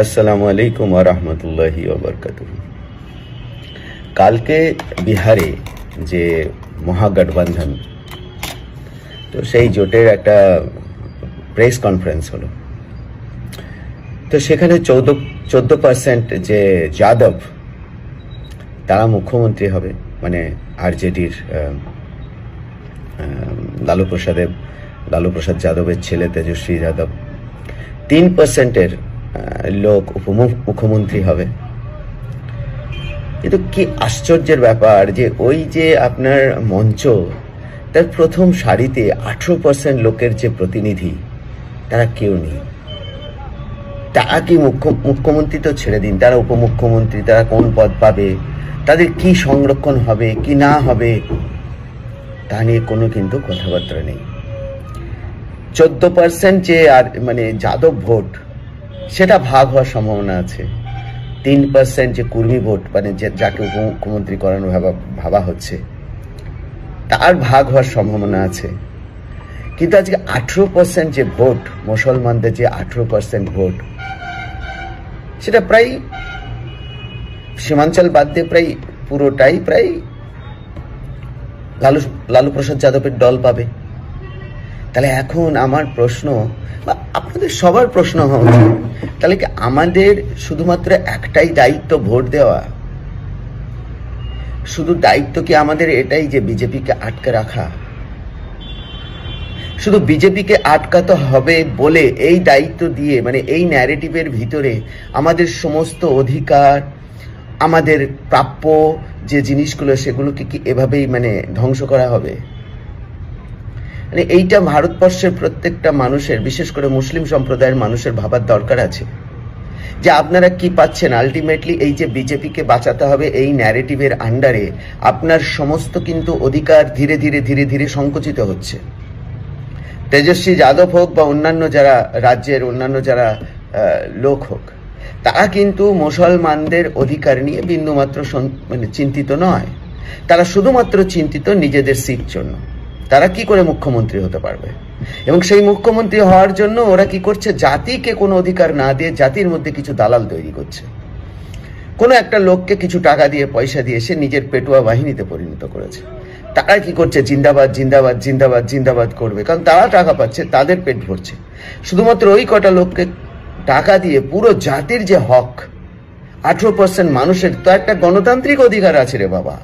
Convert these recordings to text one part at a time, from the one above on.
আসসালামু আলাইকুম ওয়া রাহমাতুল্লাহি ওয়া বারাকাতুহু। কালকে বিহারে যে মহাগঠবন্ধন, তো সেই জোটের একটা প্রেস কনফারেন্স হলো। তো সেখানে 14% যে যাদব, তারা মুখ্যমন্ত্রী হবে, মানে আরজেডির লালু প্রসাদ যাদবের ছেলে তেজস্বী যাদব। 3%-এর লোক মুখ্যমন্ত্রী হবে। কিন্তু কি আশ্চর্যের ব্যাপার যে ওই যে আপনার মঞ্চ, তার প্রথম সারিতে 18% লোকের যে প্রতিনিধি, তারা কেউ নেই। তারা কি মুখ্যমন্ত্রী তো ছেড়ে দিন, তারা উপমুখ্যমন্ত্রী, তারা কোন পদ পাবে, তাদের কি সংরক্ষণ হবে কি না হবে, তা নিয়ে কোনো কিন্তু কথাবার্তা নেই। 14% যে আর মানে যাদব ভোট, সেটা ভাগ হওয়ার সম্ভাবনা আছে। 3% যে কুর্মী ভোট, মানে যাকে উপমুখ্যমন্ত্রী করানো ভাবা হচ্ছে, তার ভাগ হওয়ার সম্ভাবনা আছে। কিন্তু আজকে 18% যে ভোট, মুসলমানদের যে 18% ভোট, সেটা প্রায় সীমাঞ্চল বাদ দিয়ে প্রায় পুরোটাই প্রায় লালু প্রসাদ যাদবের দল পাবে। তাহলে এখন আমার প্রশ্ন, বা আপনাদের সবার প্রশ্ন হওয়া উচিত, তাহলে কি আমাদের শুধুমাত্র একটাই দায়িত্ব ভোট দেওয়া? শুধু দায়িত্ব কি আমাদের এটাই যে বিজেপিকে আটকে রাখা? শুধু বিজেপিকে আটকাতে হবে বলে এই দায়িত্ব দিয়ে, মানে এই ন্যারেটিভের ভিতরে আমাদের সমস্ত অধিকার, আমাদের প্রাপ্য যে জিনিসগুলো, সেগুলোকে কি এভাবেই মানে ধ্বংস করা হবে? মানে এইটা ভারতবর্ষের প্রত্যেকটা মানুষের, বিশেষ করে মুসলিম সম্প্রদায়ের মানুষের ভাবার দরকার আছে যে আপনারা কি পাচ্ছেন। আলটিমেটলি এই যে বিজেপিকে বাঁচাতে হবে এই ন্যারেটিভের আন্ডারে আপনার সমস্ত কিন্তু অধিকার ধীরে ধীরে ধীরে ধীরে সংকুচিত হচ্ছে। তেজস্বী যাদব হোক বা অন্যান্য যারা রাজ্যের অন্যান্য যারা লোক হোক, তারা কিন্তু মুসলমানদের অধিকার নিয়ে বিন্দুমাত্র মানে চিন্তিত নয়। তারা শুধুমাত্র চিন্তিত নিজেদের সিট জন্য, তারা কি করে মুখ্যমন্ত্রী হতে পারবে। এবং সেই মুখ্যমন্ত্রী হওয়ার জন্য ওরা কি করছে, জাতিকে কোনো অধিকার না দিয়ে জাতির মধ্যে কিছু দালাল তৈরি করছে। কোনো একটা লোককে কিছু টাকা দিয়ে, পয়সা দিয়ে সে নিজের পেটুয়া বাহিনীতে পরিণত করেছে। তারা কি করছে, জিন্দাবাদ জিন্দাবাদ জিন্দাবাদ জিন্দাবাদ করবে, কারণ তারা টাকা পাচ্ছে, তাদের পেট ভরছে। শুধুমাত্র ওই কটা লোককে টাকা দিয়ে পুরো জাতির যে হক, 18% মানুষের তো একটা গণতান্ত্রিক অধিকার আছে রে বাবা।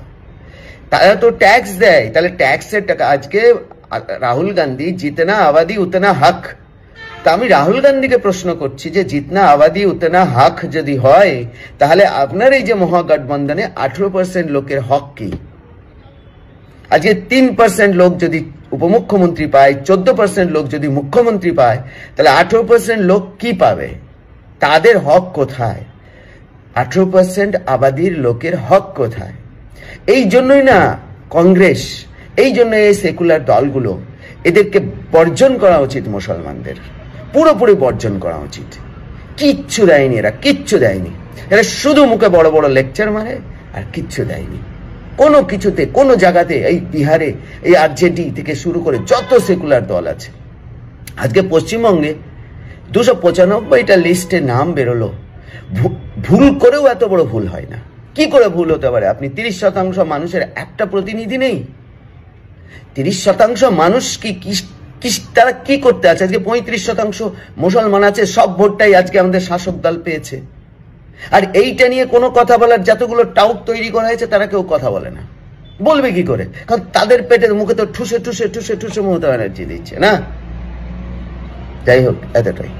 তারা তো ট্যাক্স দেয়, তাহলে ট্যাক্সের টাকা। আজকে রাহুল গান্ধী জিতনা আবাদি উতনা হক, তা আমি রাহুল গান্ধীকে প্রশ্ন করছি যে জিতনা আবাদি উতনা হক যদি হয়, তাহলে আপনার এই যে মহাগঠবন্ধনে 18% লোকের হক কি? আজকে 3% লোক যদি উপমুখ্যমন্ত্রী পায়, 14% লোক যদি মুখ্যমন্ত্রী পায়, তাহলে 18% লোক কি পাবে? তাদের হক কোথায়? 18% আবাদির লোকের হক কোথায়? এই জন্যই না কংগ্রেস, এই জন্য এই সেকুলার দলগুলো, এদেরকে বর্জন করা উচিত। মুসলমানদের পুরোপুরি বর্জন করা উচিত। কিচ্ছু দেয়নি এরা, কিচ্ছু দেয়নি। এরা শুধু মুখে বড় বড় লেকচার মারে আর কিচ্ছু দেয়নি কোনো কিছুতে, কোনো জায়গাতে। এই বিহারে এই আরজেডি থেকে শুরু করে যত সেকুলার দল আছে, আজকে পশ্চিমবঙ্গে 295টা লিস্টে নাম বেরোলো। ভুল করেও এত বড় ভুল হয় না। কি করে ভুল হতে পারে? আপনি 30% মানুষের একটা প্রতিনিধি নেই। 30% মানুষ কি তারা কি করতে আছে? আজকে 35% মুসলমান আছে, সব ভোটটাই আজকে আমাদের শাসক দল পেয়েছে। আর এইটা নিয়ে কোনো কথা বলার, যতগুলো টাউট তৈরি করা হয়েছে, তারা কেউ কথা বলে না। বলবে কি করে? কারণ তাদের পেটের মুখে তো ঠুসে ঠুসে ঠুসে ঠুসে মমতা ব্যানার্জি দিচ্ছে না। যাই হোক, এতটাই।